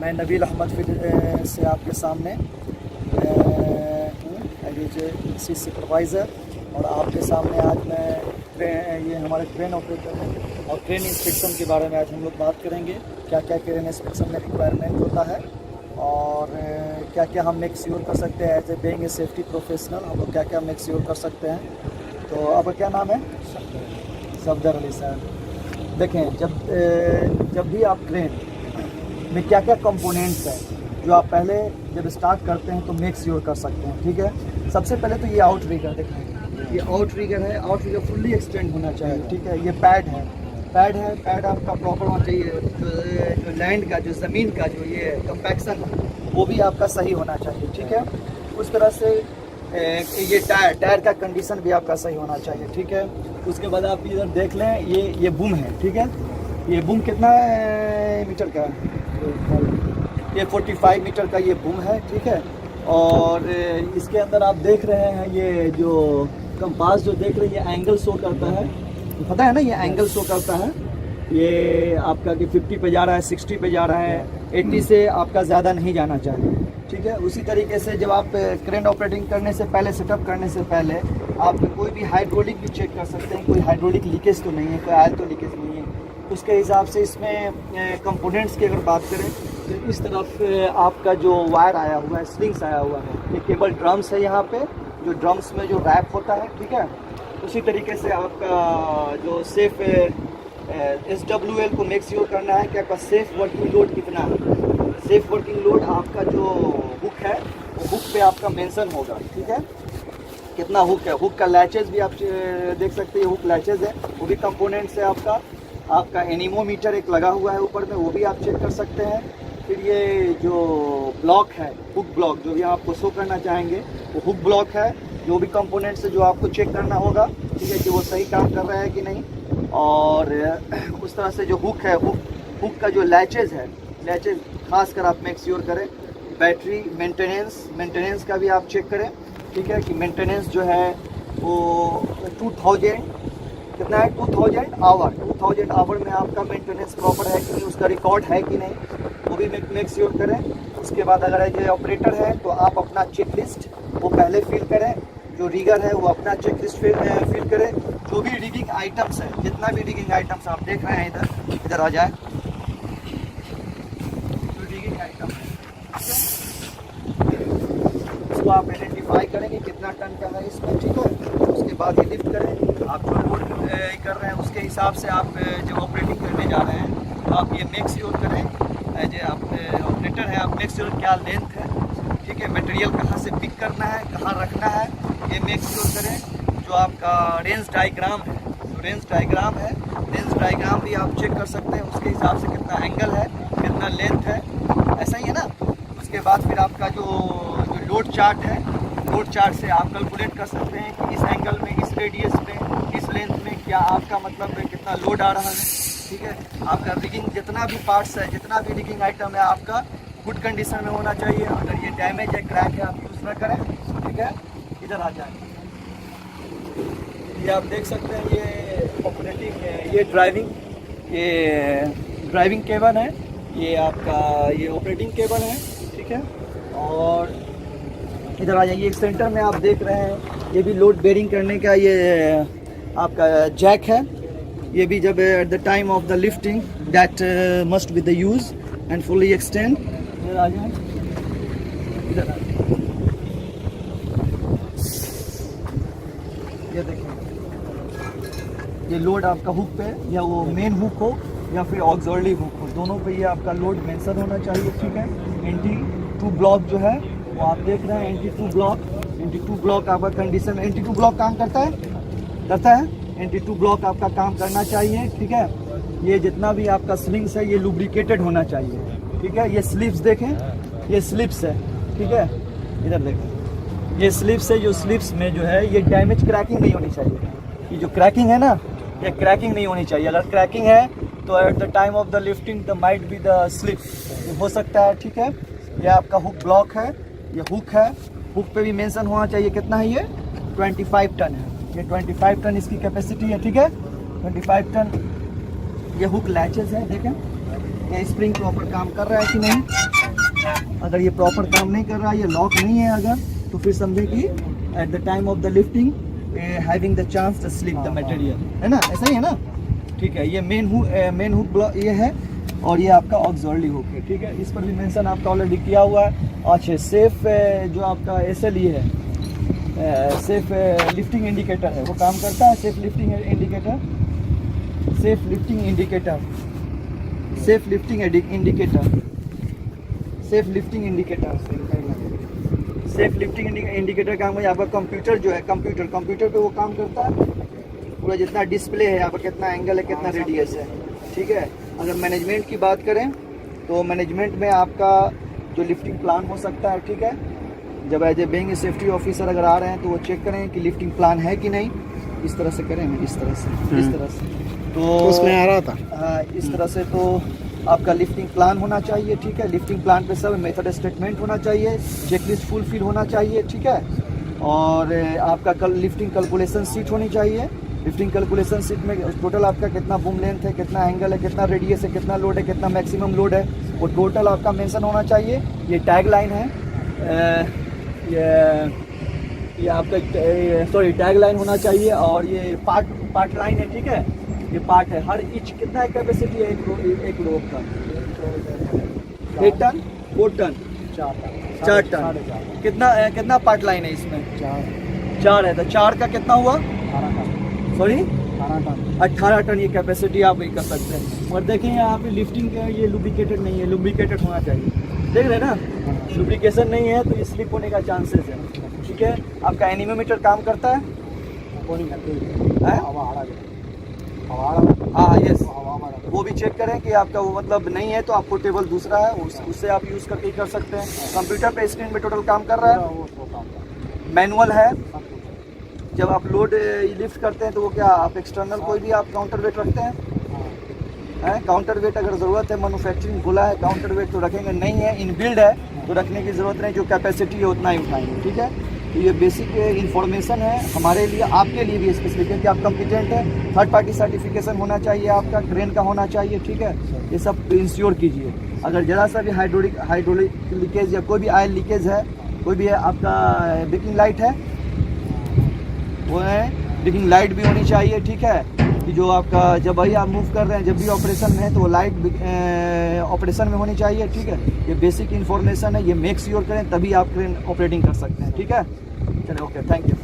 मैं नबील अहमद फिर से आपके सामने सी सुपरवाइज़र, और आपके सामने आज मैं ये हमारे ट्रेन ऑपरेटर हैं और ट्रेन इंस्पेक्शन के बारे में आज हम लोग बात करेंगे। क्या क्या ट्रेन इंस्पेक्शन में रिक्वायरमेंट होता है और क्या क्या हम मेक श्योर कर सकते हैं as a being a safety professional, हम लोग क्या क्या मेक श्योर कर सकते हैं। तो आपका क्या नाम है? सफदर अली सर। देखें, जब भी आप ट्रेन में क्या क्या कंपोनेंट्स हैं जो आप पहले जब स्टार्ट करते हैं तो मेक श्योर कर सकते हैं। ठीक है, सबसे पहले तो ये आउट रिगर देखें, ये आउट रिगर है, आउट रिगर फुल्ली एक्सटेंड होना चाहिए। ठीक है, ये पैड है, पैड आपका प्रॉपर होना चाहिए। जो लैंड का, जो ज़मीन का जो ये कंपैक्शन है वो भी आपका सही होना चाहिए। ठीक है, उस तरह से ये टायर का कंडीशन भी आपका सही होना चाहिए। ठीक है, उसके बाद आप इधर देख लें, ये बूम है। ठीक है, ये बूम कितना मीटर का है? ये 45 मीटर का ये बूम है। ठीक है, और इसके अंदर आप देख रहे हैं ये जो कंपास जो देख रहे हैं ये एंगल शो करता है, पता है ना, ये एंगल शो करता है। ये आपका कि 50 पे जा रहा है, 60 पे जा रहा है, 80 से आपका ज़्यादा नहीं जाना चाहिए। ठीक है, उसी तरीके से जब आप क्रेन ऑपरेटिंग करने से पहले, सेटअप करने से पहले आप कोई भी हाइड्रोलिक भी चेक कर सकते हैं, कोई हाइड्रोलिक लीकेज तो नहीं है, कोई आयल तो लीकेज नहीं है। उसके हिसाब से इसमें कंपोनेंट्स की अगर बात करें तो इस तरफ आपका जो वायर आया हुआ है, स्लिंग्स आया हुआ है, ये केबल ड्रम्स है यहाँ पे, जो ड्रम्स में जो रैप होता है। ठीक है, उसी तरीके से आपका जो सेफ SWL को मेक श्योर करना है कि आपका सेफ वर्किंग लोड कितना है। सेफ वर्किंग लोड आपका जो हुक है वो हुक पे आपका मेंशन होगा। ठीक है, कितना हुक है, हुक का लैचेज भी आप देख सकते हैं, हुक लैचेज है, वो भी कंपोनेंट से आपका एनीमोमीटर एक लगा हुआ है ऊपर में, वो भी आप चेक कर सकते हैं। फिर ये जो ब्लॉक है, हुक ब्लॉक, जो भी आपको शो करना चाहेंगे वो हुक ब्लॉक है, जो भी कंपोनेंट से जो आपको चेक करना होगा। ठीक है, कि वो सही काम कर रहा है कि नहीं। और उस तरह से जो हुक है, हुक का जो लैचेज है, लैचेज खासकर आप मेक श्योर करें। बैटरी मेंटेनेंस का भी आप चेक करें। ठीक है, कि मेंटेनेंस जो है वो 2000 कितना है, 2000 आवर में आपका मेंटेनेंस प्रॉपर है कि नहीं, उसका रिकॉर्ड है कि नहीं, वो भी मेक श्योर करें। उसके बाद अगर ये ऑपरेटर है तो आप अपना चेक लिस्ट वो पहले फिल करें, जो रिगर है वो अपना चेक लिस्ट फिल करें। जो भी रिगिंग आइटम्स है, जितना भी रिगिंग आइटम्स आप देख रहे हैं, इधर आ जाए, जो रिगिंग आइटम है उसको आप आइडेंटिफाई करेंगे कितना टन का है इसमें। ठीक है, उसके बाद ही लिफ्ट करें। आप जो लोड कर रहे हैं उसके हिसाब से आप जब ऑपरेटिंग करने जा रहे हैं तो आप ये मेक श्योर करें, एज आप ऑपरेटर है, आप मेक श्योर क्या लेंथ है। ठीक है, मटेरियल कहाँ से पिक करना है, कहाँ रखना है, ये मेक श्योर करें। जो आपका रेंज डायग्राम है, जो रेंज डायग्राम है, रेंज डायग्राम भी आप चेक कर सकते हैं, उसके हिसाब से कितना एंगल है, कितना लेंथ है, ऐसा ही है ना। उसके बाद फिर आपका जो लोड चार्ट है, लोड चार्ट से आप कैलकुलेट कर सकते हैं कि इस एंगल में, इस रेडियस में, इस लेंथ में क्या आपका मतलब है, कितना लोड आ रहा है। ठीक है, आपका रिगिंग जितना भी पार्ट्स है, जितना भी रिगिंग आइटम है, आपका गुड कंडीशन में होना चाहिए। अगर ये डैमेज है, क्रैक है, आप यूज़ न करें। ठीक है, इधर आ जाए, ये आप देख सकते हैं, ये ऑपरेटिंग है, ये ड्राइविंग केबल है, ये आपका ये ऑपरेटिंग केबल है। ठीक है, और इधर आ जाइए, सेंटर में आप देख रहे हैं ये भी लोड बेरिंग करने का ये आपका जैक है। ये भी जब eight the time of the lifting that must be the use and fully extend. इधर आ जाए, इधर आ जाए, ये देखिए, ये लोड आपका हुक पे, या वो मेन हुक हो या फिर ऑक्सिलरी हुक हो, दोनों पे ये आपका लोड मेंशन होना चाहिए। ठीक है, NT2 ब्लॉक जो है वो आप देख रहे हैं, NT2 ब्लॉक आपका कंडीशन, NT2 ब्लॉक काम करता है, NT2 ब्लॉक आपका काम करना चाहिए। ठीक है, ये जितना भी आपका स्लिंग्स है ये लुब्रिकेटेड होना चाहिए। ठीक है, ये स्लिप्स देखें, ये स्लिप्स है। ठीक है, इधर देखें, ये स्लिप्स है, जो स्लिप्स में जो है ये डैमेज, क्रैकिंग नहीं होनी चाहिए। ये जो क्रैकिंग है ना, ये क्रैकिंग नहीं होनी चाहिए। अगर क्रैकिंग है तो eight the time of the lifting the might be the slip, हो सकता है। ठीक है, ये आपका हुक ब्लॉक है, ये हुक है, हुक पे भी मेंशन होना चाहिए कितना है, ये 25 टन है, ये 25 टन इसकी कैपेसिटी है। ठीक है, 25 टन। ये हुक लैचेस है, देखें, क्या स्प्रिंग प्रॉपर काम कर रहा है कि नहीं। अगर ये प्रॉपर काम नहीं कर रहा है, ये लॉक नहीं है अगर, तो फिर समझे कि at the time of the lifting having the chance to slip the material, है ना, ऐसा ही है ना। ठीक है, ये मेन हुक ब्लॉक ये है और ये आपका ऑक्सिलरी हुक है। ठीक है, इस पर भी मेंशन आपका ऑलरेडी किया हुआ है। अच्छा, सेफ जो आपका SLE है, सेफ लिफ्टिंग इंडिकेटर है, वो काम करता है। Safe lifting indicator, safe lifting indicator, safe lifting indicator, safe lifting indicator, safe lifting indicator काम है। आपका कंप्यूटर जो है, कंप्यूटर पे वो काम करता है। पूरा जितना डिस्प्ले है यहाँ पर, कितना एंगल है, कितना रेडियस है। ठीक है, अगर मैनेजमेंट की बात करें तो मैनेजमेंट में आपका जो लिफ्टिंग प्लान हो सकता है। ठीक है, जब as a being safety officer अगर आ रहे हैं तो वो चेक करें कि लिफ्टिंग प्लान है कि नहीं। इस तरह से करें, इस तरह से तो उसमें आ रहा था। हाँ, इस तरह से तो आपका लिफ्टिंग प्लान होना चाहिए। ठीक है, लिफ्टिंग प्लान पे सब मेथड स्टेटमेंट होना चाहिए, चेकलिस्ट फुलफिल होना चाहिए। ठीक है, और आपका लिफ्टिंग कैलकुलेशन शीट होनी चाहिए। लिफ्टिंग कैलकुलेशन शीट में टोटल आपका कितना बूम लेंथ है, कितना एंगल है, कितना रेडियस है, कितना लोड है, कितना मैक्सिमम लोड है, वो टोटल आपका मेंशन होना चाहिए। ये टैग लाइन है, ये आपका सॉरी टैग लाइन होना चाहिए। और ये पार्ट लाइन है। ठीक है, ये पार्ट है। हर इंच कितना है कैपेसिटी है एक रोप का? 8 टन, 4 टन, 4 टन। कितना पार्ट लाइन है इसमें? 4 है। तो 4 का कितना हुआ? सॉरी 18 टन ये कैपेसिटी आप ये कर सकते हैं। और देखें यहाँ पे लिफ्टिंग का ये लुब्रिकेटेड नहीं है, लुब्रिकेटेड होना चाहिए। देख रहे हैं ना, लुब्रिकेशन नहीं है तो ये स्लिप होने का चांसेस है। ठीक है, आपका एनीमोमीटर काम करता है? हाँ, यस, वो भी चेक करें कि आपका वो मतलब नहीं है तो आप पोर्टेबल दूसरा है, उससे आप यूज़ करके ही कर सकते हैं। कंप्यूटर पे स्क्रीन पे टोटल काम कर रहा है। मैनुअल है। जब आप लोड लिफ्ट करते हैं तो वो क्या आप एक्सटर्नल कोई भी आप काउंटर वेट रखते हैं? काउंटर वेट अगर ज़रूरत है, मैन्युफैक्चरिंग बोला है काउंटर वेट तो रखेंगे, नहीं है इनबिल्ड है तो रखने की ज़रूरत नहीं। जो कैपेसिटी है उतना ही उठाएंगे। ठीक है, तो ये बेसिक इन्फॉर्मेशन है हमारे लिए, आपके लिए भी स्पेसिफिक है कि आप कॉम्पिटेंट है। थर्ड पार्टी सर्टिफिकेशन होना चाहिए, आपका क्रेन का होना चाहिए। ठीक है, ये सब इंश्योर कीजिए। अगर ज़रा सा भी हाइड्रोलिक लीकेज या कोई भी ऑयल लीकेज है, कोई भी है, आपका ब्रेकिंग लाइट है, वो है ब्रेकिंग लाइट भी होनी चाहिए। ठीक है, कि जो आपका जब भाई आप मूव कर रहे हैं, जब भी ऑपरेशन में है तो वो लाइट ऑपरेशन में होनी चाहिए। ठीक है, ये बेसिक इन्फॉर्मेशन है, ये मेक श्योर करें तभी आप क्रेन ऑपरेटिंग कर सकते हैं। ठीक है, चलिए, ओके, थैंक यू।